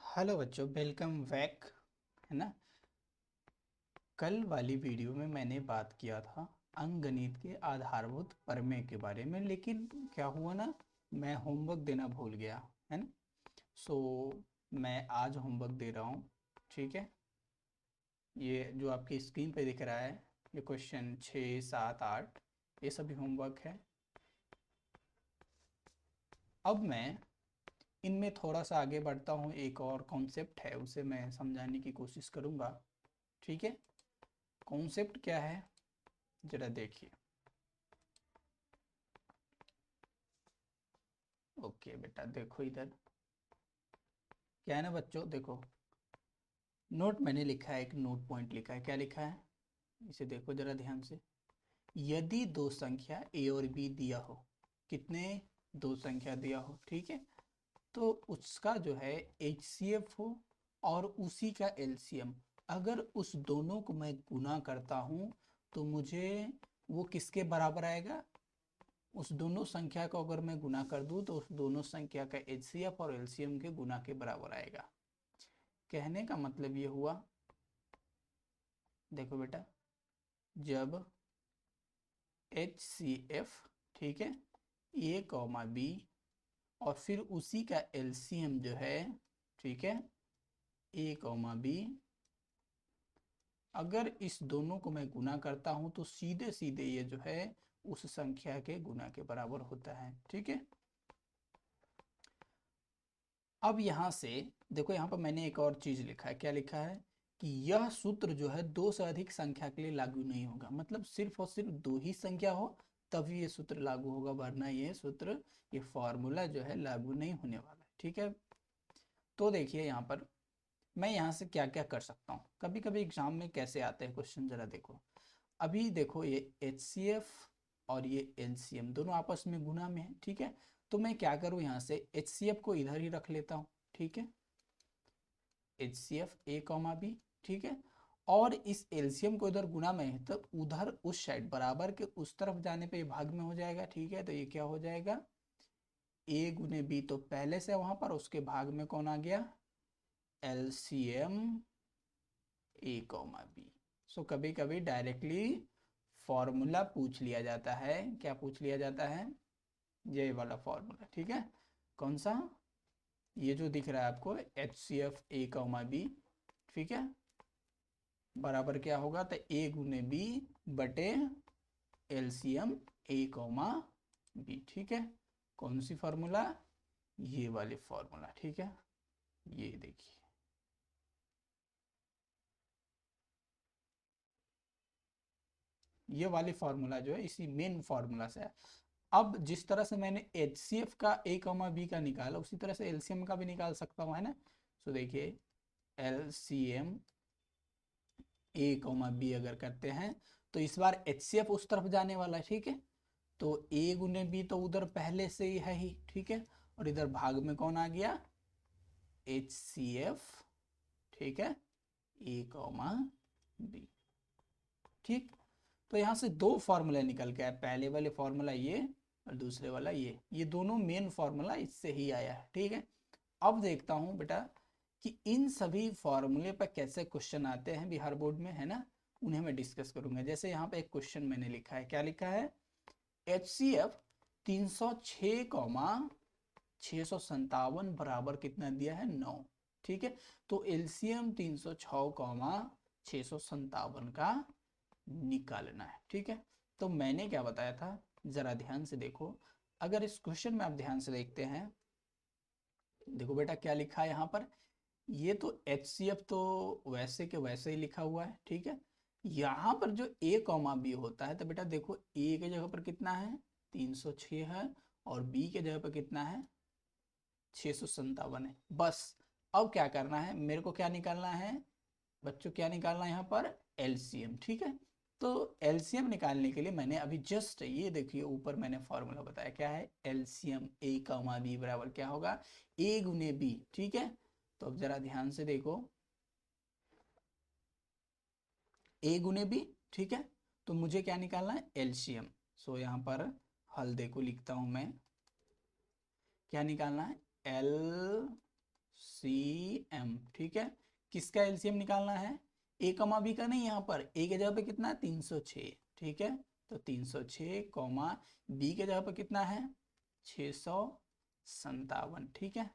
Hello बच्चों, welcome back. है ना। कल वाली वीडियो में मैंने बात किया था अंकगणित के आधारभूत प्रमेय के बारे में, लेकिन क्या हुआ ना, मैं होमवर्क देना भूल गया। है ना। सो मैं आज होमवर्क दे रहा हूँ। ठीक है। ये जो आपकी स्क्रीन पे दिख रहा है, ये क्वेश्चन 6, 7, 8, ये सभी होमवर्क है। अब मैं इनमें थोड़ा सा आगे बढ़ता हूँ, एक और कॉन्सेप्ट है उसे मैं समझाने की कोशिश करूँगा। ठीक है। कॉन्सेप्ट क्या है, जरा देखिए। ओके बेटा, देखो इधर क्या है ना बच्चों, देखो नोट मैंने लिखा है, एक नोट पॉइंट लिखा है। क्या लिखा है, इसे देखो जरा ध्यान से। यदि दो संख्या ए और बी दिया हो, कितने, दो संख्या दिया हो, ठीक है, तो उसका जो है HCF हो और उसी का LCM, अगर उस दोनों को मैं गुना करता हूँ तो मुझे वो किसके बराबर आएगा, उस दोनों संख्या को अगर मैं गुना कर दूं तो उस दोनों संख्या का HCF और LCM के गुना के बराबर आएगा। कहने का मतलब ये हुआ, देखो बेटा, जब HCF, ठीक है, A कॉमा B और फिर उसी का LCM जो है, ठीक है, A कॉमा B, अगर इस दोनों को मैं गुना करता हूं तो सीधे सीधे ये जो है उस संख्या के गुना के बराबर होता है। ठीक है। अब यहां से देखो, यहां पर मैंने एक और चीज लिखा है। क्या लिखा है कि यह सूत्र जो है दो से अधिक संख्या के लिए लागू नहीं होगा, मतलब सिर्फ और सिर्फ दो ही संख्या हो तभी ये सूत्र लागू होगा, वरना ये सूत्र, ये फॉर्मूला जो है लागू नहीं होने वाला है। ठीक है। तो देखिए यहाँ पर मैं यहाँ से क्या क्या कर सकता हूँ, कभी कभी एग्जाम में कैसे आते हैं क्वेश्चन, जरा देखो। अभी देखो ये HCF और ये LCM दोनों आपस में गुना में है। ठीक है। तो मैं क्या करूँ, यहाँ से HCF को इधर ही रख लेता हूँ। ठीक है। HCF A कॉमा B, ठीक है, और इस LCM को इधर गुना में है तो उधर उस साइड बराबर के उस तरफ जाने पे भाग में हो जाएगा। ठीक है। तो ये क्या हो जाएगा, A गुने B तो पहले से वहां पर, उसके भाग में कौन आ गया, LCM A कॉमा B। सो कभी कभी डायरेक्टली फॉर्मूला पूछ लिया जाता है। क्या पूछ लिया जाता है, ये वाला फॉर्मूला। ठीक है। कौन सा, ये जो दिख रहा है आपको HCF A कॉमा B, ठीक है, बराबर क्या होगा, तो A गुने B बटे LCM A कॉमा B। ठीक है। कौन सी फार्मूला, ये वाली फार्मूला। ठीक है। ये देखिए, ये वाली फार्मूला जो है इसी मेन फार्मूला से है। अब जिस तरह से मैंने HCF का A कॉमा B का निकाला, उसी तरह से LCM का भी निकाल सकता हूँ, है ना। सो देखिए, LCM A कॉमा B अगर करते हैं तो इस बार HCF उस तरफ जाने वाला है। ठीक है। तो A गुने B तो उधर पहले से ही है ही। ठीक है। और इधर भाग में कौन आ गया, HCF, ठीक है, A कॉमा B। ठीक। तो यहाँ से दो फार्मूला निकल के आए, पहले वाले फार्मूला ये और दूसरे वाला ये दोनों मेन फार्मूला इससे ही आया है। ठीक है। अब देखता हूँ बेटा कि इन सभी फार्मूले पर कैसे क्वेश्चन आते हैं बिहार बोर्ड में, है ना, उन्हें मैं डिस्कस करूंगा। जैसे यहाँ पे एक क्वेश्चन मैंने लिखा है, क्या लिखा है, HCF 306 कॉमा 657 बराबर कितना दिया है, 9। ठीक है। तो LCM 306 कॉमा 657 का निकालना है। ठीक है। तो मैंने क्या बताया था, जरा ध्यान से देखो। अगर इस क्वेश्चन में आप ध्यान से देखते हैं, देखो बेटा क्या लिखा है यहाँ पर, ये तो HCF तो वैसे के वैसे ही लिखा हुआ है। ठीक है। यहाँ पर जो A कॉमा B होता है, तो बेटा देखो A के जगह पर कितना है, 306 है, और B के जगह पर कितना है, 657 है। बस अब क्या करना है, मेरे को क्या निकालना है बच्चों, क्या निकालना है यहाँ पर, LCM। ठीक है। तो LCM निकालने के लिए मैंने अभी जस्ट ये देखिए ऊपर मैंने फॉर्मूला बताया, क्या है, LCM A कॉमा B बराबर क्या होगा, A गुने B। ठीक है। तो अब जरा ध्यान से देखो, A गुने B, ठीक है, तो मुझे क्या निकालना है, LCM। सो यहाँ पर हल देखो लिखता हूं मैं, क्या निकालना है, LCM, ठीक है। किसका एलसीएम निकालना है? ए कमा बी का नहीं, यहाँ पर ए के जगह पे कितना है 306, ठीक है। तो 306 कॉमा बी के जगह पे कितना है 657, ठीक है।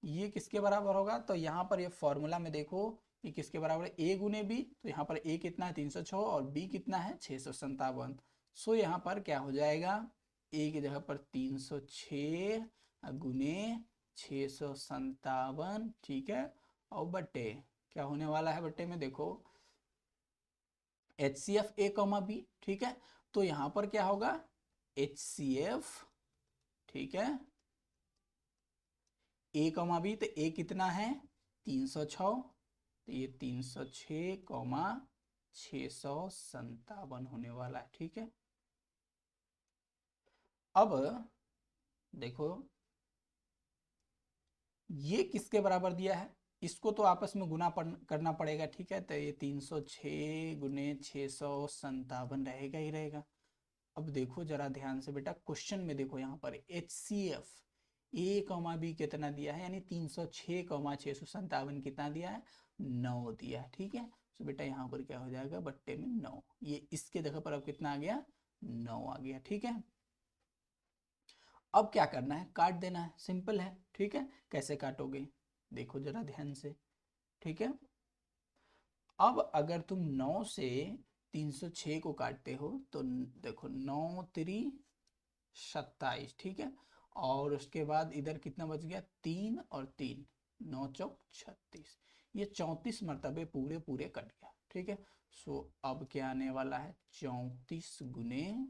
ये किसके बराबर होगा? तो यहाँ पर ये फॉर्मूला में देखो ये किसके बराबर है, ए गुने बी। तो यहाँ पर ए कितना है 306 और बी कितना है 657। सो यहाँ पर क्या हो जाएगा, ए की जगह पर 306 गुने 657, ठीक है। और बट्टे क्या होने वाला है, बट्टे में देखो HCF ए कॉमा बी, ठीक है। तो यहाँ पर क्या होगा HCF, ठीक है, ए कॉमा बी। तो ए कितना है 306, तो ये 306 कॉमा 657 होने वाला है, ठीक है। अब देखो ये किसके बराबर दिया है, इसको तो आपस में गुना करना पड़ेगा, ठीक है। तो ये 306 गुने 657 रहेगा ही रहेगा। अब देखो जरा ध्यान से बेटा, क्वेश्चन में देखो यहाँ पर HCF ए कॉमा बी कितना दिया है, यानी 306 कॉमा 657 कितना दिया है 9 दिया है, ठीक है। तो बेटा यहाँ पर क्या हो जाएगा बट्टे में 9, ये इसके जगह पर अब कितना आ गया 9 आ गया, ठीक है। अब क्या करना है, काट देना है, सिंपल है, ठीक है। कैसे काटोगे देखो जरा ध्यान से, ठीक है। अब अगर तुम 9 से 306 को काटते हो तो देखो 9 3 27, ठीक है। और उसके बाद इधर कितना बच गया 3 और 3 9 चौक 36, ये 34 मरतबे पूरे पूरे कट गया, ठीक है। सो अब क्या आने वाला है 34 गुने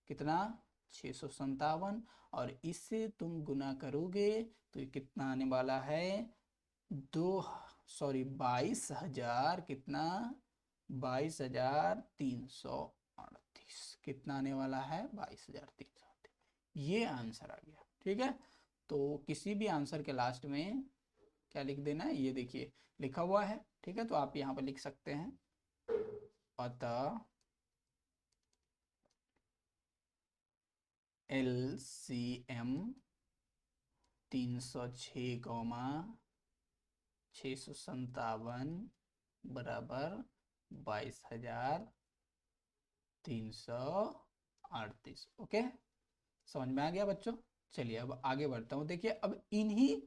कितना 657, और इससे तुम गुना करोगे तो ये कितना आने वाला है 22,000 कितना 22,338, कितना आने वाला है 22,338, ये आंसर आ गया, ठीक है। तो किसी भी आंसर के लास्ट में क्या लिख देना है, ये देखिए लिखा हुआ है, ठीक है। तो आप यहाँ पर लिख सकते हैं अतः LCM 306 कॉमा 657 बराबर 22,338, ओके। समझ में आ गया बच्चों? चलिए अब आगे बढ़ता हूँ। देखिए अब इन्हीं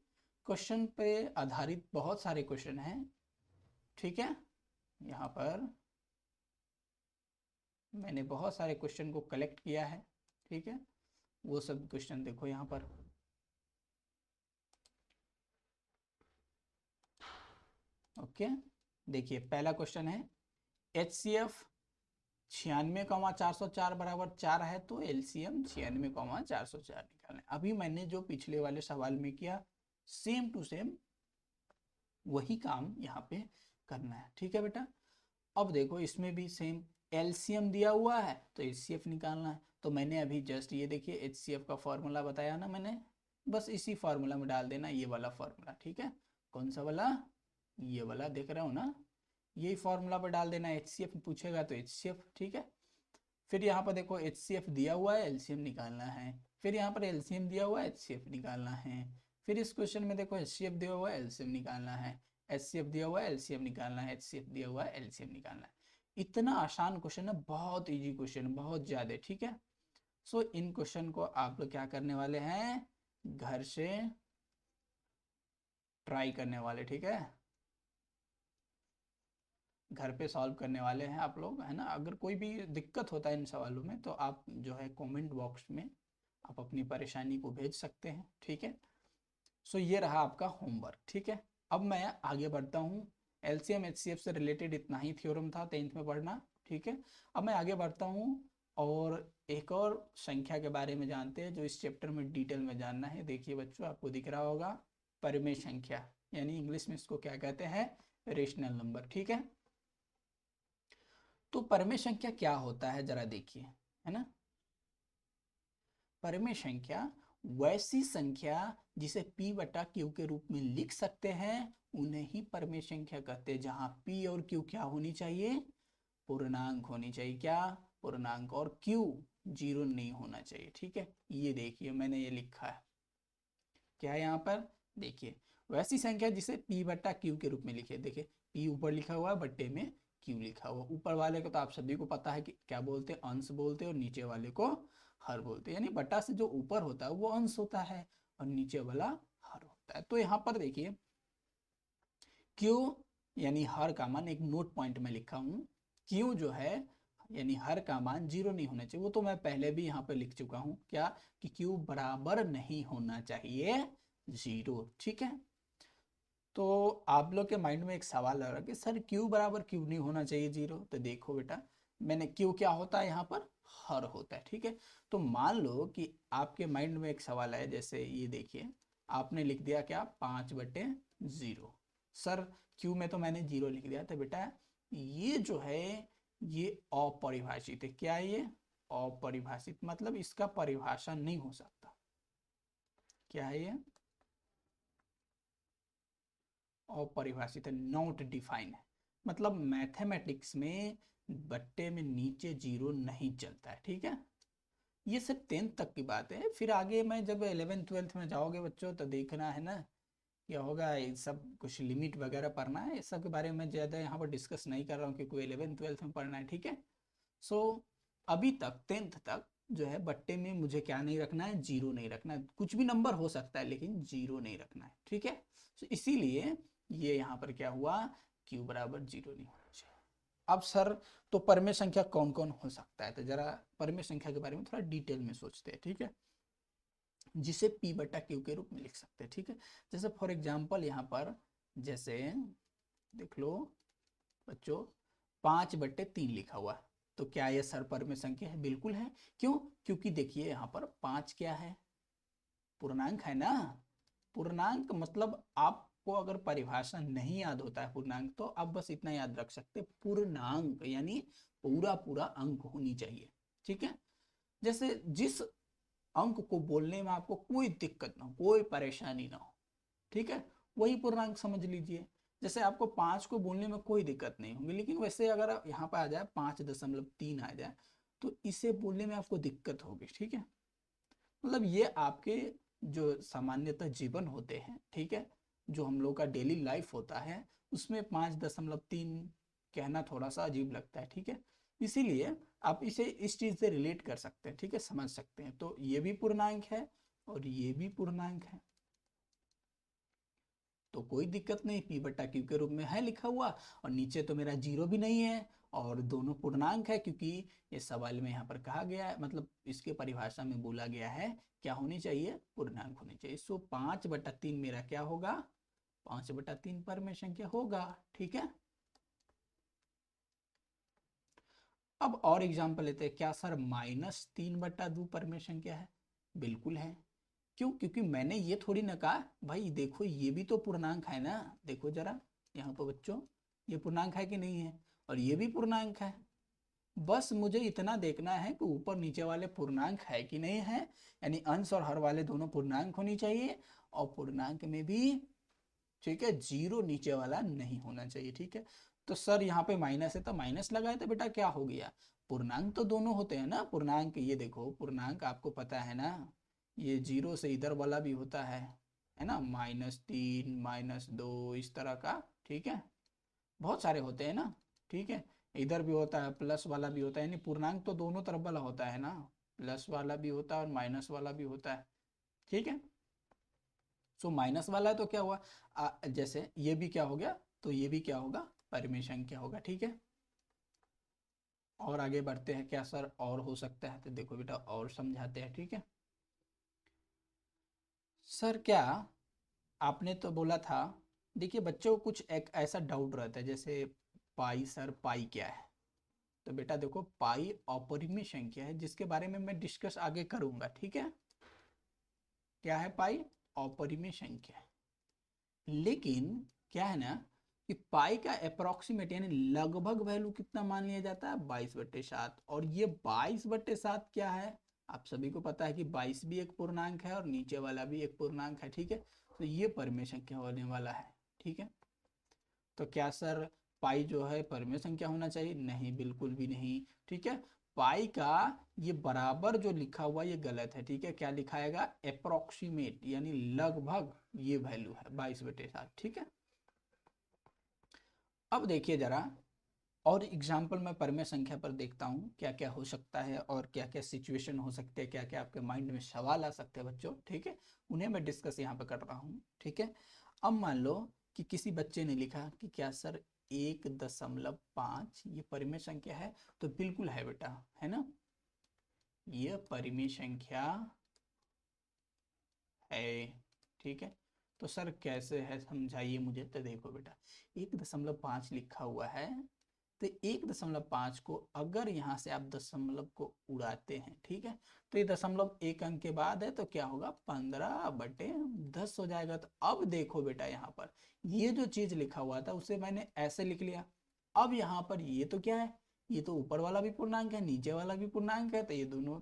क्वेश्चन पे आधारित बहुत सारे क्वेश्चन हैं, ठीक है। यहाँ पर मैंने बहुत सारे क्वेश्चन को कलेक्ट किया है, ठीक है। वो सब क्वेश्चन देखो यहाँ पर, ओके। देखिए पहला क्वेश्चन है HCF 96,404 बराबर 4 है, तो LCM 96,404 निकालना है। अभी मैंने जो पिछले वाले सवाल में किया सेम टू सेम वही काम यहाँ पे करना है, ठीक है बेटा। अब देखो इसमें भी सेम LCM दिया हुआ है तो HCF निकालना है। तो मैंने अभी जस्ट ये देखिए HCF का फॉर्मूला बताया ना मैंने, बस इसी फार्मूला में डाल देना ये वाला फार्मूला, ठीक है। कौन सा वाला, ये वाला देख रहे हो ना, यही फार्मूला पर डाल देना, HCF पूछेगा तो HCF, ठीक है। फिर यहाँ पर देखो HCF दिया हुआ है LCM निकालना है, फिर यहाँ पर LCM दिया हुआ है HCF निकालना है, फिर इस क्वेश्चन में देखो HCF दिया हुआ है LCM निकालना है, HCF दिया हुआ है LCM निकालना है, HCF दिया हुआ है LCM निकालना है। इतना आसान क्वेश्चन है, बहुत इजी क्वेश्चन, बहुत ज़्यादा, ठीक है। सो इन क्वेश्चन को आप लोग क्या करने वाले हैं, घर से ट्राई करने वाले, ठीक है, घर पे सॉल्व करने वाले हैं आप लोग, है ना। अगर कोई भी दिक्कत होता है इन सवालों में तो आप जो है कमेंट बॉक्स में आप अपनी परेशानी को भेज सकते हैं, ठीक है। सो ये रहा आपका होमवर्क, ठीक है। अब मैं आगे बढ़ता हूँ, LCM HCF से रिलेटेड इतना ही थ्योरम था 10th में पढ़ना, ठीक है। अब मैं आगे बढ़ता हूँ और एक और संख्या के बारे में जानते हैं जो इस चैप्टर में डिटेल में जानना है। देखिए बच्चों आपको दिख रहा होगा परिमेय संख्या, यानी इंग्लिश में इसको क्या कहते हैं रेशनल नंबर, ठीक है। तो परिमेय संख्या क्या होता है जरा देखिए, है ना। परिमेय संख्या वैसी संख्या जिसे P बटा Q के रूप में लिख सकते हैं उन्हें ही परिमेय संख्या कहते हैं, जहां P और Q क्या होनी चाहिए, पूर्णांक होनी चाहिए, क्या पूर्णांक, और Q जीरो नहीं होना चाहिए, ठीक है। ये देखिए मैंने ये लिखा है क्या है यहाँ पर, देखिए वैसी संख्या जिसे p बट्टा q के रूप में लिखे। देखिए p ऊपर लिखा हुआ है, बट्टे में q लिखा हुआ। ऊपर वाले को तो आप सभी को पता है कि क्या बोलते हैं, अंश बोलते हैं, और नीचे वाले को हर बोलते हैं। यानी बट्टा से जो ऊपर होता है वो अंश होता है और नीचे वाला हर होता है। तो यहाँ पर देखिए q यानी हर का मान, एक नोट पॉइंट में लिखा हूँ, q जो है यानी हर का मान 0 नहीं होना चाहिए। वो तो मैं पहले भी यहाँ पे लिख चुका हूँ, क्या कि q बराबर नहीं होना चाहिए 0। ठीक है, तो आप लोग के माइंड में एक सवाल आ रहा है कि सर q बराबर क्यों नहीं होना चाहिए 0। तो देखो बेटा, मैंने q क्या होता है यहाँ पर, हर होता है। ठीक है, तो मान लो कि आपके माइंड में एक सवाल है, जैसे ये देखिए आपने लिख दिया क्या 5/0। सर q में तो मैंने 0 लिख दिया। तो बेटा ये जो है ये अपरिभाषित है। क्या है ये, अपरिभाषित, मतलब इसका परिभाषा नहीं हो सकता। क्या है ये, अपरिभाषित है, नॉट डिफाइन है। मतलब मैथमेटिक्स में बट्टे में नीचे 0 नहीं चलता है। ठीक है, ये सब 10th तक की बात है। फिर आगे मैं जब 11th 12th में जाओगे बच्चों तो देखना है ना क्या होगा, ये सब कुछ लिमिट वगैरह पढ़ना है। इस सब के बारे में ज़्यादा यहाँ पर डिस्कस नहीं कर रहा हूँ क्योंकि 11th 12th में पढ़ना है। ठीक है, सो अभी तक 10th तक जो है बट्टे में मुझे क्या नहीं रखना है, 0 नहीं रखना है। कुछ भी नंबर हो सकता है लेकिन 0 नहीं रखना है। ठीक है, तो इसीलिए ये यहाँ पर क्या हुआ, q बराबर 0 नहीं होना चाहिए। अब सर तो परमेय संख्या कौन कौन हो सकता है, तो जरा परमेय संख्या के बारे में थोड़ा डिटेल में सोचते हैं। ठीक है, जिसे p बटा q के रूप में लिख सकते हैं। ठीक है, जैसे फॉर एग्जाम्पल यहाँ पर जैसे देख लो बच्चों 5/3 लिखा हुआ, तो क्या यह सर परमेय संख्या है, बिल्कुल है। क्यों, क्योंकि देखिए यहाँ पर 5 क्या है, पूर्णांक है ना। पूर्णांक मतलब आपको अगर परिभाषा नहीं याद होता है पूर्णांक, तो आप बस इतना याद रख सकते, पूर्णांक यानी पूरा पूरा अंक होनी चाहिए। ठीक है, जैसे जिस अंक को बोलने में आपको कोई दिक्कत ना हो, कोई परेशानी ना हो, ठीक है, वही पूर्णांक समझ लीजिए। जैसे आपको 5 को बोलने में कोई दिक्कत नहीं होगी, लेकिन वैसे अगर यहाँ पर आ जाए 5.3 आ जाए तो इसे बोलने में आपको दिक्कत होगी। ठीक है, मतलब ये आपके जो सामान्यतः जीवन होते हैं, ठीक है, जो हम लोग का डेली लाइफ होता है उसमें 5.3 कहना थोड़ा सा अजीब लगता है। ठीक है, इसीलिए आप इसे इस चीज से रिलेट कर सकते हैं। ठीक है, समझ सकते हैं। तो ये भी पूर्णांक है और ये भी पूर्णांक है, तो कोई दिक्कत नहीं, p बट्टा q के रूप में है लिखा हुआ, और नीचे तो मेरा 0 भी नहीं है, और दोनों पूर्णांक है क्योंकि ये सवाल में यहाँ पर कहा गया है, मतलब इसके परिभाषा में बोला गया है क्या होनी चाहिए, पूर्णांक होनी चाहिए। सो 5/3 मेरा क्या होगा, 5/3 परमेय संख्या होगा। ठीक है, अब और एग्जाम्पल लेते हैं। क्या सर -3/2 परमेय संख्या है, बिल्कुल है। क्यों, क्योंकि मैंने ये थोड़ी ना कहा भाई देखो ये भी तो पूर्णांक है ना, देखो जरा यहाँ पर बच्चों, ये पूर्णांक है कि नहीं है, और ये भी पूर्णांक है। बस मुझे इतना देखना है कि ऊपर नीचे वाले पूर्णांक है कि नहीं है, यानी अंश और हर वाले दोनों पूर्णांक होनी चाहिए, और पूर्णांक में भी ठीक है 0 नीचे वाला नहीं होना चाहिए। ठीक है, तो सर यहाँ पे माइनस है तो माइनस लगाए तो बेटा क्या हो गया, पूर्णांक तो दोनों होते हैं ना। पूर्णांक ये देखो, पूर्णांक आपको पता है ना, ये 0 से इधर वाला भी होता है ना, -3 -2 इस तरह का। ठीक है, बहुत सारे होते हैं ना। ठीक है, इधर भी होता है, प्लस वाला भी होता है, यानी पूर्णांक तो दोनों तरफ वाला होता है ना, प्लस वाला भी होता है और माइनस वाला भी होता है। ठीक है, सो माइनस वाला है तो क्या हुआ, जैसे ये भी क्या हो गया, तो ये भी क्या होगा, परिमेय संख्या होगा। ठीक है, और आगे बढ़ते हैं। क्या सर और हो सकता है, तो देखो बेटा और समझाते हैं। ठीक है, सर क्या आपने तो बोला था, देखिए बच्चों को कुछ एक ऐसा डाउट रहता है, जैसे पाई, सर पाई क्या है। तो बेटा देखो पाई अपरिमेय संख्या है जिसके बारे में मैं डिस्कस आगे करूंगा। ठीक है, क्या है पाई, अपरिमेय संख्या है। लेकिन क्या है ना कि पाई का अप्रोक्सीमेट यानी लगभग वैल्यू कितना मान लिया जाता है, 22/7। और ये 22/7 क्या है, आप सभी को पता है कि 22 भी एक पूर्णांक है और नीचे वाला भी एक पूर्णांक है। ठीक है, तो ये परिमेय संख्या होने वाला है। ठीक है, तो क्या सर पाई जो है परिमेय संख्या होना चाहिए, नहीं बिल्कुल भी नहीं। ठीक है, पाई का ये बराबर जो लिखा हुआ ये गलत है, ठीक है। क्या लिखाएगा? अप्रोक्सीमेट, यानी लगभग ये वैल्यू है 22/7, ठीक है। अब देखिए जरा और एग्जाम्पल मैं परिमेय संख्या पर देखता हूँ क्या क्या हो सकता है और क्या क्या सिचुएशन हो सकते हैं, क्या क्या आपके माइंड में सवाल आ सकते हैं बच्चों, ठीक है। उन्हें मैं डिस्कस यहाँ पे कर रहा हूँ, ठीक है। अब मान लो कि किसी बच्चे ने लिखा कि क्या सर 1.5 ये परिमेय संख्या है, तो बिल्कुल है बेटा, है ना, ये परिमेय संख्या है, ठीक है। तो सर कैसे है समझाइए मुझे। तो देखो बेटा 1.5 लिखा हुआ है, तो 1.5 को अगर यहाँ से आप दशमलव को उड़ाते हैं, ठीक है, तो ये दशमलव एक अंक के बाद है, तो क्या होगा? 15/10 हो जाएगा। तो अब देखो बेटा यहाँ पर ये जो चीज लिखा हुआ था उसे मैंने ऐसे लिख लिया। अब यहाँ पर ये तो क्या है? ये तो ऊपर वाला भी पूर्णांक है, नीचे वाला भी पूर्णांक है, तो ये दोनों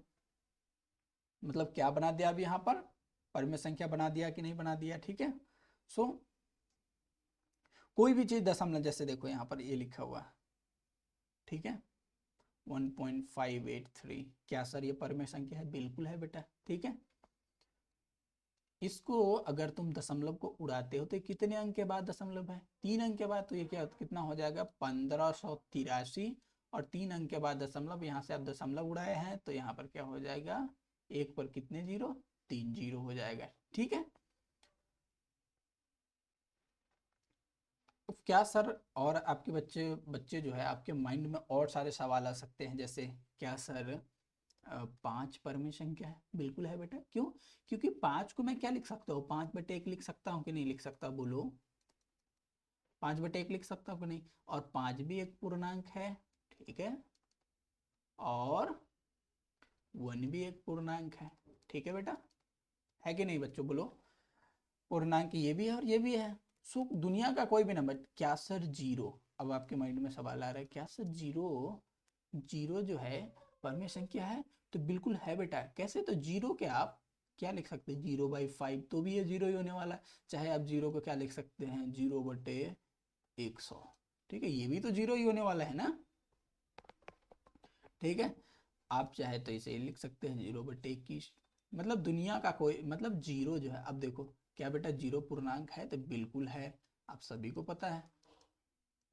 मतलब क्या बना दिया अब यहाँ पर? परिमेय संख्या बना दिया कि नहीं बना दिया, ठीक है। सो कोई भी चीज दशमलव, जैसे देखो यहाँ पर ये लिखा हुआ, ठीक है, 1.583, क्या सर ये परिमेय संख्या है? बिल्कुल है बेटा, ठीक है। इसको अगर तुम दशमलव को उड़ाते हो तो कितने अंक के बाद दशमलव है? 3 अंक के बाद, तो ये क्या कितना हो जाएगा? 1583, और 3 अंक के बाद दशमलव, यहाँ से आप दशमलव उड़ाए हैं तो यहाँ पर क्या हो जाएगा? एक पर कितने जीरो? 3 जीरो हो जाएगा, ठीक है। तो क्या सर और आपके बच्चे बच्चे जो है आपके माइंड में और सारे सवाल आ सकते हैं, जैसे क्या सर 5 परिमेय संख्या है? बिल्कुल है बेटा। क्यों? क्योंकि 5 को मैं क्या लिख सकता हूँ? 5/1 लिख सकता हूँ कि नहीं लिख सकता? बोलो, 5/1 लिख सकता हूँ कि नहीं? और 5 भी एक पूर्णांक है, ठीक है, और 1 भी एक पूर्णांक है, ठीक है बेटा, है कि नहीं बच्चों? बोलो, पूर्णांक ये भी है और ये भी है। सो दुनिया का कोई भी नंबर, क्या सर 0, अब आपके माइंड में सवाल आ रहा है, क्या सर 0 जीरो जो है परिमेय संख्या है? तो बिल्कुल है बेटा। कैसे? तो 0 के आप क्या लिख सकते हैं? 0/5, तो भी ये 0 ही होने वाला है। चाहे आप 0 को क्या लिख सकते हैं? 0/100, ठीक है, ये भी तो 0 ही होने वाला है ना, ठीक है। आप चाहे तो इसे लिख सकते हैं 0/21, मतलब दुनिया का कोई मतलब 0 जो है, अब देखो क्या बेटा 0 पूर्णांक है? तो बिल्कुल है, आप सभी को पता है,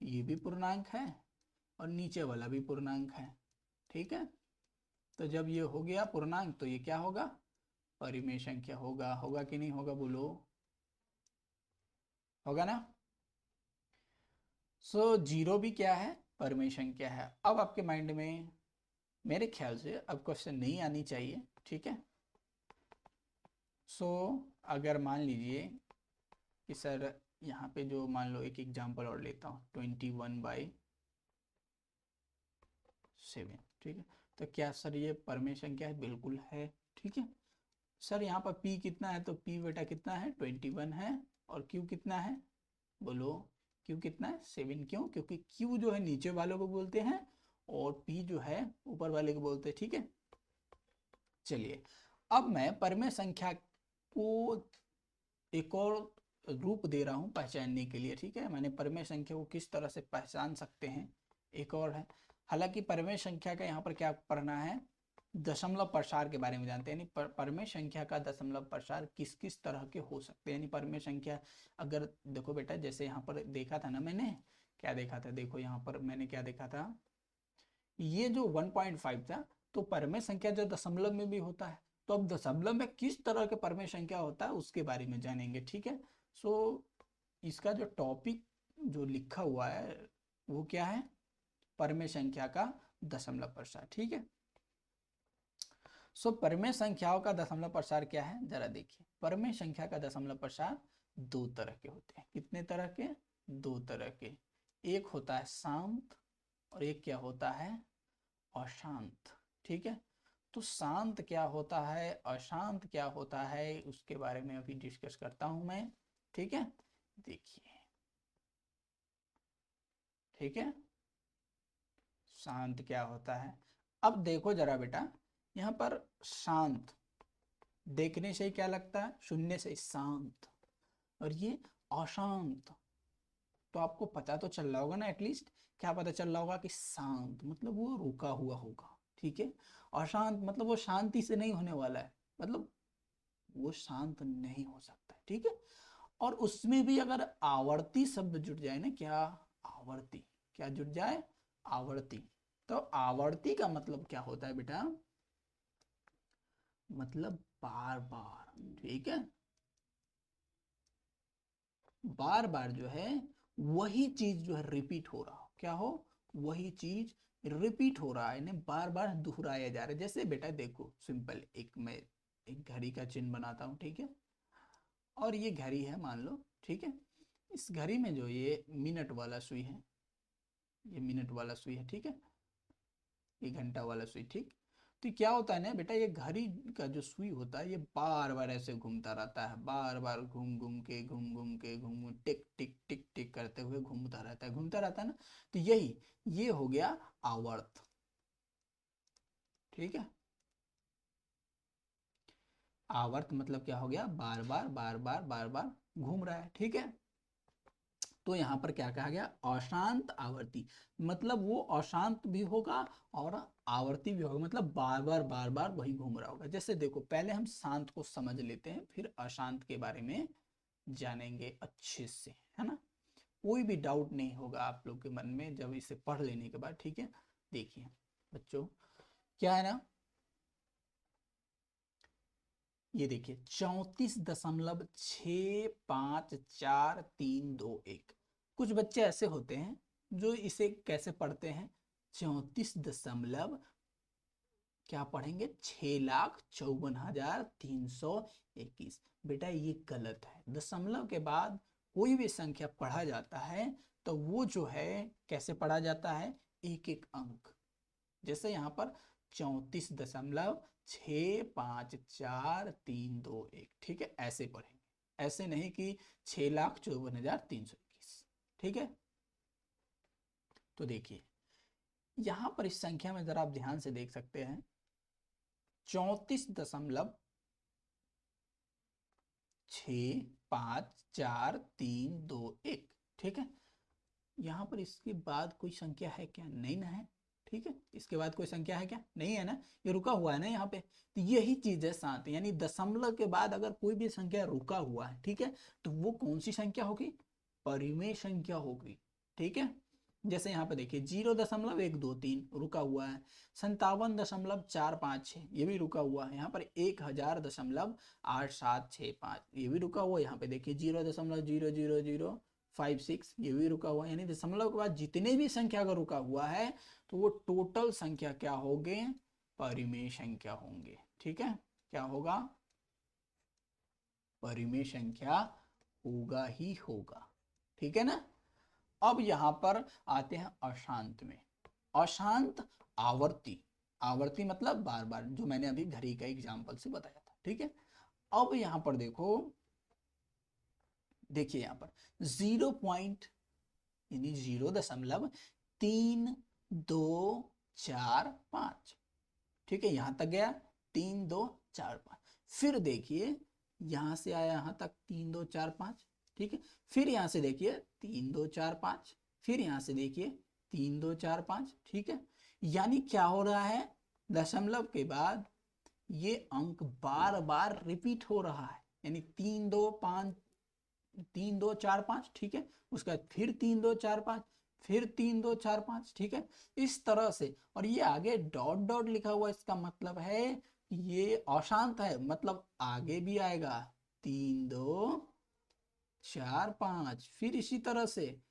ये भी पूर्णांक है और नीचे वाला भी पूर्णांक है, ठीक है। तो जब ये हो गया पूर्णांक तो ये क्या होगा? परिमेय संख्या होगा। होगा कि नहीं होगा? बोलो, होगा ना। सो 0 भी क्या है? परिमेय संख्या है। अब आपके माइंड में मेरे ख्याल से अब क्वेश्चन नहीं आनी चाहिए, ठीक है। सो अगर मान लीजिए कि सर यहाँ पे जो मान लो एक एग्जांपल और लेता हूँ 21/7, ठीक है। तो क्या सर ये परिमेय संख्या है? बिल्कुल है, ठीक है। सर यहाँ पर p कितना है? तो p बेटा कितना है? 21 है। और q कितना है? बोलो, q कितना है? 7। क्यों? क्योंकि q जो है नीचे वालों को बोलते हैं और p जो है ऊपर वाले को बोलते हैं, ठीक है। चलिए अब मैं परिमेय संख्या को एक और रूप दे रहा हूँ पहचानने के लिए, ठीक है। मैंने परिमेय संख्या को किस तरह से पहचान सकते हैं एक और है। हालांकि परिमेय संख्या का यहाँ पर क्या पढ़ना है? दशमलव प्रसार के बारे में जानते हैं, यानी परिमेय संख्या का दशमलव प्रसार किस किस तरह के हो सकते हैं। यानी परिमेय संख्या अगर देखो बेटा, जैसे यहाँ पर देखा था ना मैंने, क्या देखा था? देखो यहाँ पर मैंने क्या देखा था, ये जो 1.5 था, तो परिमेय संख्या जो दशमलव में भी होता है, तो अब दशमलव में किस तरह के परिमेय संख्या होता है उसके बारे में जानेंगे, ठीक है। सो इसका जो टॉपिक जो लिखा हुआ है वो क्या है? परिमेय संख्या का दशमलव प्रसार, ठीक है। सो परिमेय संख्याओं का दशमलव प्रसार क्या है? जरा देखिए, परिमेय संख्या का दशमलव प्रसार 2 तरह के होते हैं। कितने तरह के? 2 तरह के। एक होता है शांत और एक क्या होता है? अशांत, ठीक है। तो शांत क्या होता है, अशांत क्या होता है, उसके बारे में अभी डिस्कस करता हूं मैं, ठीक है। देखिए, ठीक है, शांत क्या होता है। अब देखो जरा बेटा, यहाँ पर शांत देखने से ही क्या लगता है? सुनने से शांत। और ये अशांत, तो आपको पता तो चल रहा होगा ना, एटलीस्ट क्या पता चल रहा होगा कि शांत मतलब वो रुका हुआ होगा, ठीक है। अशांत मतलब वो शांति से नहीं होने वाला है, मतलब वो शांत नहीं हो सकता है, ठीक है। और उसमें भी अगर आवर्ती शब्द जुड़ जाए ना, क्या आवर्ती, क्या जुड़ जाए आवर्ती, तो आवर्ती का मतलब क्या होता है बेटा, मतलब बार बार, ठीक है, बार बार जो है वही चीज जो है रिपीट हो रहा हो, क्या हो, वही चीज रिपीट हो रहा है, इन्हें बार बार दोहराया जा रहा है। जैसे बेटा देखो सिंपल, एक मैं एक घड़ी का चिन्ह बनाता हूँ, ठीक है, और ये घड़ी है मान लो, ठीक है। इस घड़ी में जो ये मिनट वाला सुई है, ये मिनट वाला सुई है, ठीक है, ये घंटा वाला सुई, ठीक। तो क्या होता है ना बेटा, ये घड़ी का जो सुई होता है ये बार बार ऐसे घूमता रहता है, बार बार घूम घूम के टिक टिक टिक टिक करते हुए घूमता रहता है, घूमता रहता है ना। तो यही ये हो गया आवर्त, ठीक है। आवर्त मतलब क्या हो गया, बार बार बार बार बार बार घूम रहा है, ठीक है। तो यहाँ पर क्या कहा गया, अशांत आवर्ती, मतलब वो अशांत भी होगा और आवर्ती भी होगा, मतलब बार बार वही घूम रहा होगा। जैसे देखो पहले हम शांत को समझ लेते हैं, फिर अशांत के बारे में जानेंगे अच्छे से, है ना। कोई भी डाउट नहीं होगा आप लोग के मन में जब इसे पढ़ लेने के बाद, ठीक है। देखिए बच्चों, क्या है ना, ये देखिए 34.6543121। कुछ बच्चे ऐसे होते हैं जो इसे कैसे पढ़ते हैं, 34 दशमलव क्या पढ़ेंगे, 6,54,321। बेटा ये गलत है, दशमलव के बाद कोई भी संख्या पढ़ा जाता है तो वो जो है कैसे पढ़ा जाता है, एक एक अंक। जैसे यहाँ पर 34.654,321, ठीक है, ऐसे पढ़ेंगे, ऐसे नहीं कि 6,54,321, ठीक है। तो देखिए यहां पर इस संख्या में जरा आप ध्यान से देख सकते हैं, 34.654,321, ठीक है। यहाँ पर इसके बाद कोई संख्या है क्या, नहीं ना है, ठीक है। इसके बाद कोई संख्या है क्या, नहीं है ना, ये रुका हुआ है ना यहाँ पे। तो यही चीज है साथ, यानी दशमलव के बाद अगर कोई भी संख्या रुका हुआ है, ठीक है, तो वो कौन सी संख्या होगी, परिमेय संख्या होगी, ठीक है। जैसे यहाँ पे देखिए 0.123 रुका हुआ है, 57.456 ये भी रुका हुआ है, यहाँ पर 1000.8765 ये भी रुका हुआ है, यहाँ पे देखिए 0.000056 ये भी रुका हुआ है। यानी दशमलव के बाद जितने भी संख्या का रुका हुआ है तो वो टोटल संख्या क्या होंगे, परिमेय संख्या होंगे, ठीक है। क्या होगा, परिमेय संख्या होगा ही होगा, ठीक है ना। अब यहां पर आते हैं अशांत में। अशांत आवर्ती, आवर्ती मतलब बार बार, जो मैंने अभी घड़ी का एग्जांपल से बताया था, ठीक है। अब यहां पर देखो, देखिए यहां पर 0 यानी 0.3245, ठीक है, यहां तक गया 3245। फिर देखिए यहां से आया यहां तक 3245, ठीक है। फिर यहां से देखिए 3245, फिर यहां से देखिए 3245, ठीक है। यानी क्या हो रहा है, दशमलव के बाद ये अंक बार बार रिपीट हो रहा है, यानी 3245, ठीक है। उसके बाद फिर 3245, फिर 3245, ठीक है, इस तरह से। और ये आगे डॉट डॉट लिखा हुआ, इसका मतलब है ये अशांत है, मतलब आगे भी आएगा 3245, फिर इसी तरह से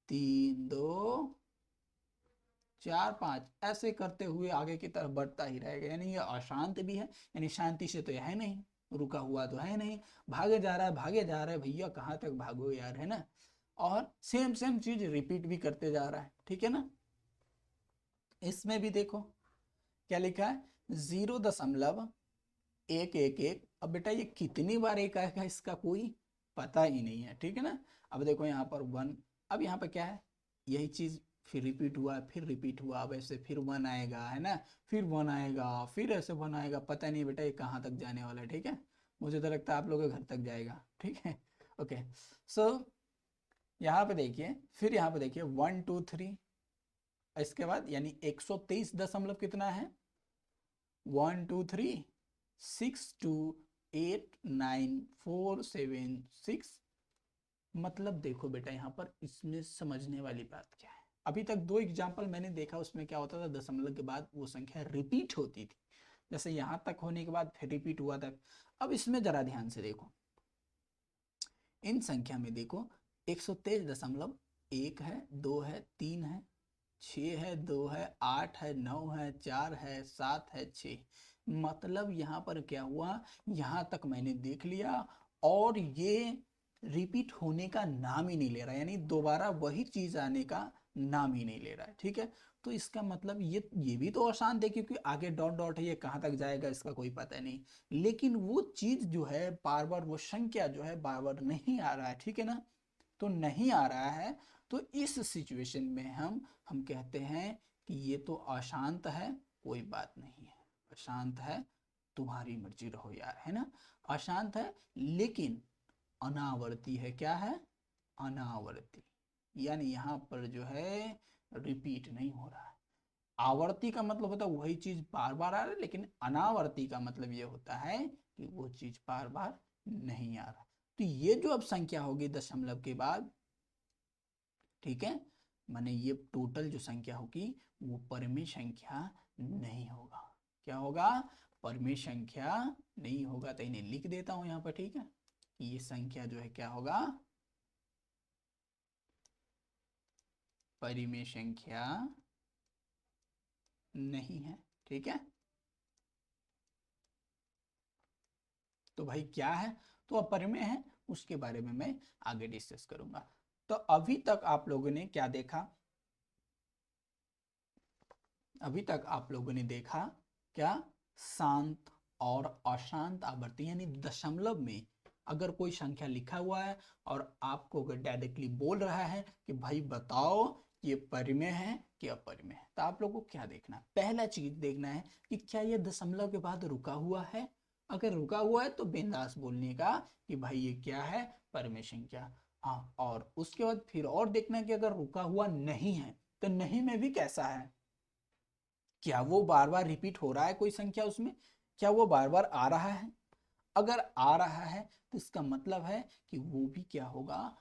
3245, ऐसे करते हुए आगे की तरफ बढ़ता ही रहेगा। यानी ये अशांत भी है, यानी शांति से तो यह है नहीं, रुका हुआ तो है नहीं, भागे जा रहा है भागे जा रहा है, भैया कहाँ तक भागो यार, है ना। और सेम सेम चीज रिपीट भी करते जा रहा है, ठीक है ना। इसमें भी देखो क्या लिखा है, 0.111। अब बेटा ये कितनी बार एक आएगा इसका कोई पता ही नहीं है, ठीक है ना। अब देखो यहाँ पर 1, अब यहाँ पर क्या है, यही चीज फिर रिपीट हुआ, फिर रिपीट हुआ, अब ऐसे फिर 1 आएगा, है ना, फिर 1 आएगा, फिर ऐसे 1 आएगा, पता नहीं बेटा ये कहाँ तक जाने वाला है, ठीक है। मुझे तो लगता है आप लोगों के घर तक जाएगा, ठीक है। ओके, सो यहाँ पे देखिए, फिर यहाँ पे देखिए 1 2 3, इसके बाद यानी 123 दशमलव कितना है, 1 2 3 6 2 8 9 4 7 6। मतलब देखो बेटा यहाँ पर इसमें समझने वाली बात क्या है, अभी तक 2 एग्जाम्पल मैंने देखा, उसमें क्या होता था, दशमलव के बाद वो संख्या रिपीट होती थी, जैसे यहाँ तक होने के बाद फिर रिपीट हुआ था। अब इसमें जरा ध्यान से देखो, इन संख्या में देखो 123.1 है, 2 है, 3 है, 6 है, 2 है, 8 है, 9 है, 4 है, 7 है, 6। मतलब यहाँ पर क्या हुआ, यहाँ तक मैंने देख लिया और ये रिपीट होने का नाम ही नहीं ले रहा, यानी दोबारा वही चीज आने का नाम ही नहीं ले रहा है। ठीक है, तो इसका मतलब ये भी तो आसान है, क्योंकि आगे डॉट डॉट है, ये कहाँ तक जाएगा इसका कोई पता नहीं, लेकिन वो चीज जो है बार बार, वो संख्या जो है बार बार नहीं आ रहा है। ठीक है ना, तो नहीं आ रहा है, तो इस सिचुएशन में हम कहते हैं कि ये तो अशांत है, कोई बात नहीं है, अशांत है, तुम्हारी मर्जी रहो यार, है ना, अशांत है लेकिन अनावर्ती है। क्या है, अनावर्ती, यानी यहाँ पर जो है रिपीट नहीं हो रहा है। आवर्ती का मतलब होता है वही चीज बार बार आ रहा है, लेकिन अनावर्ती का मतलब ये होता है कि वो चीज बार बार नहीं आ रहा। तो ये जो अब संख्या होगी दशमलव के बाद, ठीक है, माने ये टोटल जो संख्या होगी वो परिमेय संख्या नहीं होगा। क्या होगा, परिमेय संख्या नहीं होगा। तो इन्हें लिख देता हूं यहाँ पर, ठीक है, ये संख्या जो है क्या होगा, परिमेय संख्या नहीं है। ठीक है, तो भाई क्या है, तो अपरिमेय है, उसके बारे में मैं आगे डिस्कस करूंगा। तो अभी तक आप लोगों ने क्या देखा, अभी तक आप लोगों ने देखा क्या, शांत और अशांत आवर्ती, यानी दशमलव में अगर कोई संख्या लिखा हुआ है और आपको अगर डायरेक्टली बोल रहा है कि भाई बताओ ये परिमेय है कि अपरिमेय है, तो आप लोगों को क्या देखना है, पहला चीज देखना है कि क्या ये दशमलव के बाद रुका हुआ है। अगर रुका हुआ है तो बिंदास बोलने का कि भाई ये क्या है, परिमेय संख्या। हाँ, और उसके बाद फिर और देखना है कि अगर रुका हुआ नहीं है तो नहीं में भी कैसा है, क्या वो बार बार रिपीट हो रहा है कोई संख्या उसमें, क्या वो बार बार आ रहा है। अगर आ रहा है तो इसका मतलब है कि वो भी क्या होगा,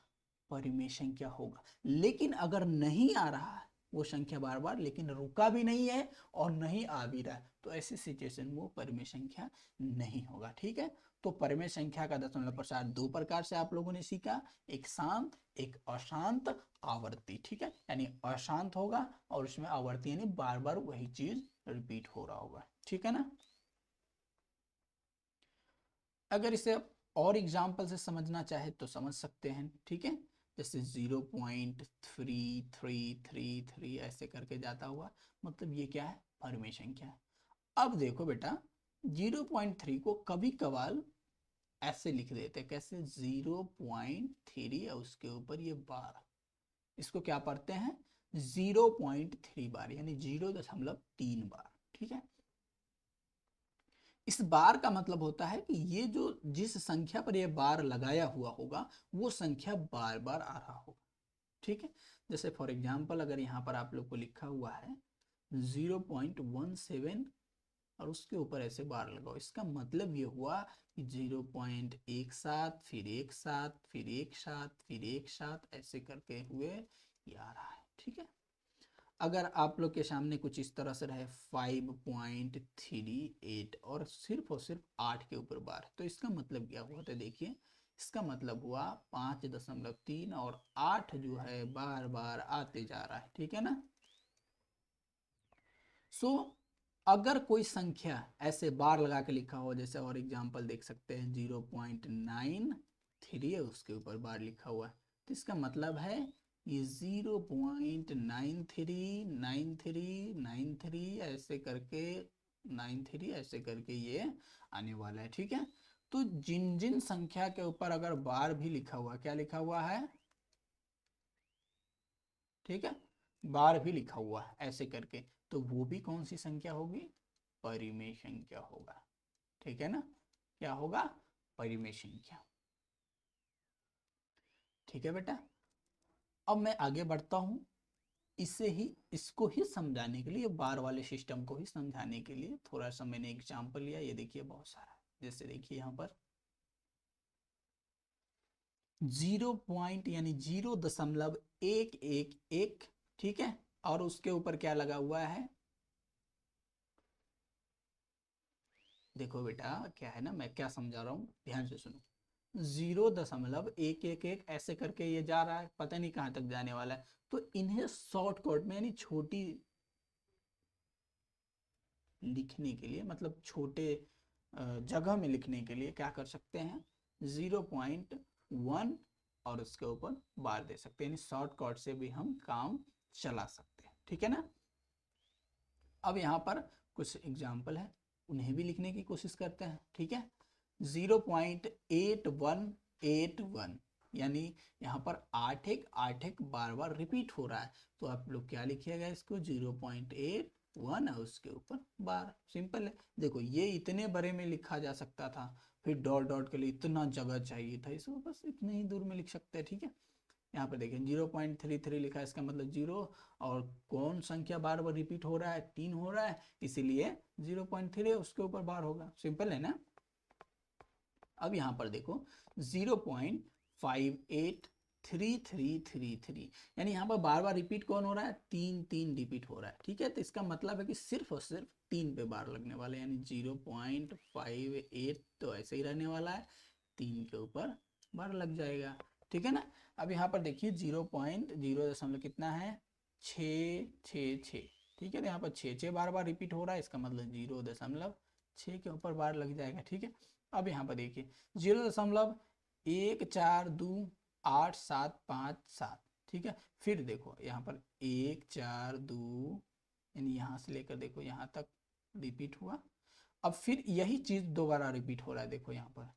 परिमेय संख्या होगा। लेकिन अगर नहीं आ रहा है वो संख्या बार बार, लेकिन रुका भी नहीं है और नहीं आ भी रहा है, तो ऐसी सिचुएशन में वो परिमेय संख्या नहीं होगा। ठीक है, तो परिमेय संख्या का दशमलव प्रसार 2 प्रकार से आप लोगों ने सीखा, एक शांत, एक अशांत आवर्ती। ठीक है, यानी अशांत होगा और उसमें आवर्ती यानी बार बार वही चीज रिपीट हो रहा होगा। ठीक है ना, अगर इसे और एग्जाम्पल से समझना चाहे तो समझ सकते हैं। ठीक है, जैसे 0.3333 ऐसे करके जाता हुआ, मतलब ये क्या है, परिमेय संख्या है। अब देखो बेटा, 0.3 को कभी कभार ऐसे लिख देते हैं, कैसे, 0.3 और उसके ऊपर ये बार, इसको क्या पढ़ते हैं, 0.3 बार, यानी 0.3 बार। ठीक है, इस बार का मतलब होता है कि ये जो जिस संख्या पर ये बार लगाया हुआ होगा वो संख्या बार बार आ रहा होगा। ठीक है, जैसे फॉर एग्जाम्पल अगर यहाँ पर आप लोग को लिखा हुआ है 0.17 और उसके ऊपर ऐसे बार लगाओ, इसका मतलब ये हुआ कि 0.17 फिर 1 7 फिर 1 7 फिर 1 7 ऐसे करके हुए ये आ रहा है। ठीक है, अगर आप लोग के सामने कुछ इस तरह से रहे 5.38 और सिर्फ 8 के ऊपर बार, तो इसका मतलब क्या हुआ, तो देखिए इसका मतलब हुआ 5.3 और 8 जो है बार बार आते जा रहा है। ठीक है ना, सो अगर कोई संख्या ऐसे बार लगा के लिखा हो, जैसे और एग्जांपल देख सकते हैं 0.93 है उसके ऊपर बार लिखा हुआ है, तो इसका मतलब है ये 0.939393 ऐसे करके 93 ऐसे करके ये आने वाला है। ठीक है, तो जिन जिन संख्या के ऊपर अगर बार भी लिखा हुआ, क्या लिखा हुआ है, ठीक है, बार भी लिखा हुआ है ऐसे करके, तो वो भी कौन सी संख्या होगी, परिमेय संख्या होगा। ठीक है ना, क्या होगा, परिमेय संख्या। ठीक है बेटा, अब मैं आगे बढ़ता हूं, इसको ही समझाने के लिए, बार वाले सिस्टम को ही समझाने के लिए थोड़ा सा मैंने एग्जांपल लिया। ये देखिए बहुत सारा, जैसे देखिए यहाँ पर 0 पॉइंट यानी 0.111, ठीक है, और उसके ऊपर क्या लगा हुआ है, देखो बेटा क्या है ना, मैं क्या समझा रहा हूँ, ध्यान से सुनो। 0.111 ऐसे करके ये जा रहा है, पता नहीं कहाँ तक जाने वाला है। तो इन्हें शॉर्टकट में यानी छोटी लिखने के लिए, मतलब छोटे जगह में लिखने के लिए क्या कर सकते हैं, 0.1 और उसके ऊपर बार दे सकते हैं, यानी शॉर्टकट से भी हम काम चला सकते हैं, ठीक है ना। अब यहाँ पर कुछ एग्जाम्पल है, उन्हें भी लिखने की कोशिश करते हैं, ठीक है। 0.8181 यानी यहाँ पर 8 बार बार रिपीट हो रहा है, तो आप लोग क्या लिखिएगा इसको, 0.81 है उसके ऊपर बार, सिंपल है। देखो ये इतने बड़े में लिखा जा सकता था, फिर डॉट डॉट के लिए इतना जगह चाहिए था, इसको बस इतने ही दूर में लिख सकते हैं, ठीक है। यहाँ पर देखें 0.33 लिखा है, इसका मतलब 0, और कौन संख्या बार बार रिपीट हो रहा है, 3 हो रहा है, इसीलिए 0.3 उसके ऊपर बार होगा, सिंपल है ना। अब यहाँ पर देखो 0.583333, यानी यहाँ पर बार बार रिपीट कौन हो रहा है, 3 रिपीट हो रहा है, ठीक है। तो इसका मतलब है कि सिर्फ और सिर्फ 3 पे बार लगने वाले, यानी 0.58 तो ऐसे ही रहने वाला है, 3 के ऊपर बार लग जाएगा, ठीक है ना। अब यहाँ पर देखिए 0.0 कितना है, 666, ठीक है। तो यहाँ पर 6 बार बार रिपीट हो रहा है, इसका मतलब 0.6 के ऊपर बार लग जाएगा, ठीक है। अब यहाँ पर देखिए 0.142857, ठीक है। फिर देखो यहाँ पर 142, यानी यहाँ से लेकर देखो यहाँ तक रिपीट हुआ। अब फिर यही चीज दोबारा रिपीट हो रहा है, देखो यहाँ पर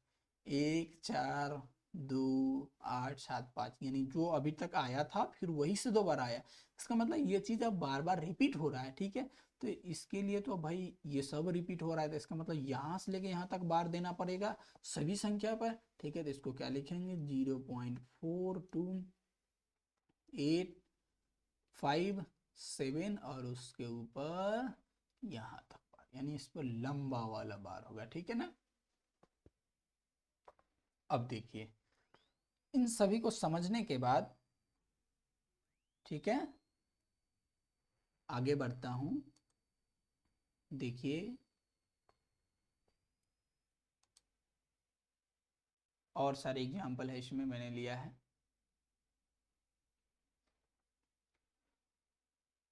1422875, यानी जो अभी तक आया था फिर वही से दोबारा आया, इसका मतलब ये चीज अब बार बार रिपीट हो रहा है, ठीक है। तो इसके लिए तो भाई ये सब रिपीट हो रहा है, तो इसका मतलब यहाँ से लेके यहाँ तक बार देना पड़ेगा सभी संख्या पर, ठीक है। तो इसको क्या लिखेंगे, 0.42857 और उसके ऊपर यहाँ तक बार, यानी इस पर लंबा वाला बार होगा, ठीक है ना। अब देखिए इन सभी को समझने के बाद, ठीक है, आगे बढ़ता हूं। देखिए और सारे एग्जाम्पल है इसमें मैंने लिया है,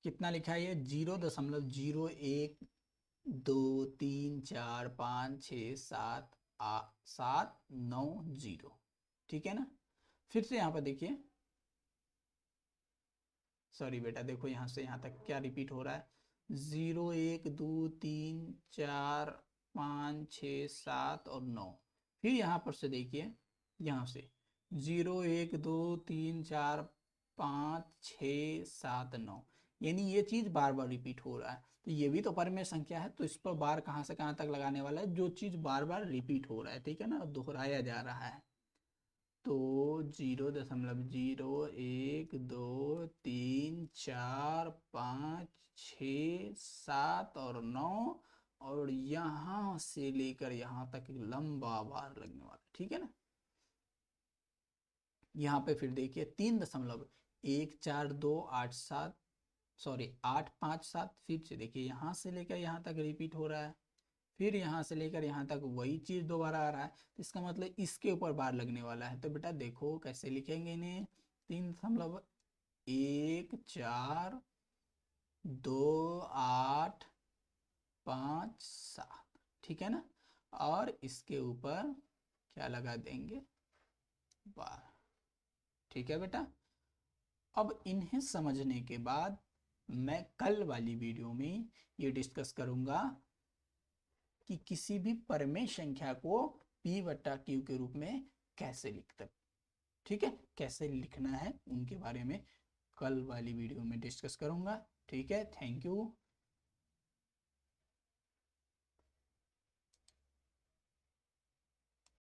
कितना लिखा है ये, 0.0234567 ठीक है ना। फिर से यहाँ पर देखिए, सॉरी बेटा, देखो यहाँ से यहाँ तक क्या रिपीट हो रहा है, 0 1 2 3 4 5 6 7 और 9। फिर यहाँ पर से देखिए, यहाँ से 0 1 2 3 4 5 6 7 9, यानी ये चीज बार बार रिपीट हो रहा है, तो ये भी तो परिमेय संख्या है, तो इस पर बार कहाँ से कहाँ तक लगाने वाला है, जो चीज बार बार रिपीट हो रहा है, ठीक है ना, दोहराया जा रहा है। तो 0.1 2 3 4 5 6 7 और 9, और यहाँ से लेकर यहाँ तक लंबा बार लगने वाला, ठीक है ना। यहाँ पे फिर देखिए 3.14287, सॉरी 857, फिर से देखिए यहाँ से लेकर यहाँ तक रिपीट हो रहा है, फिर यहाँ से लेकर यहाँ तक वही चीज दोबारा आ रहा है, तो इसका मतलब इसके ऊपर बार लगने वाला है। तो बेटा देखो कैसे लिखेंगे इन्हें, 3.1422857, ठीक है ना, और इसके ऊपर क्या लगा देंगे, बार, ठीक है बेटा। अब इन्हें समझने के बाद मैं कल वाली वीडियो में ये डिस्कस करूंगा कि किसी भी परिमेय संख्या को P/Q के रूप में कैसे लिखते, ठीक है, कैसे लिखना है उनके बारे में कल वाली वीडियो में डिस्कस करूंगा, ठीक है। Thank you.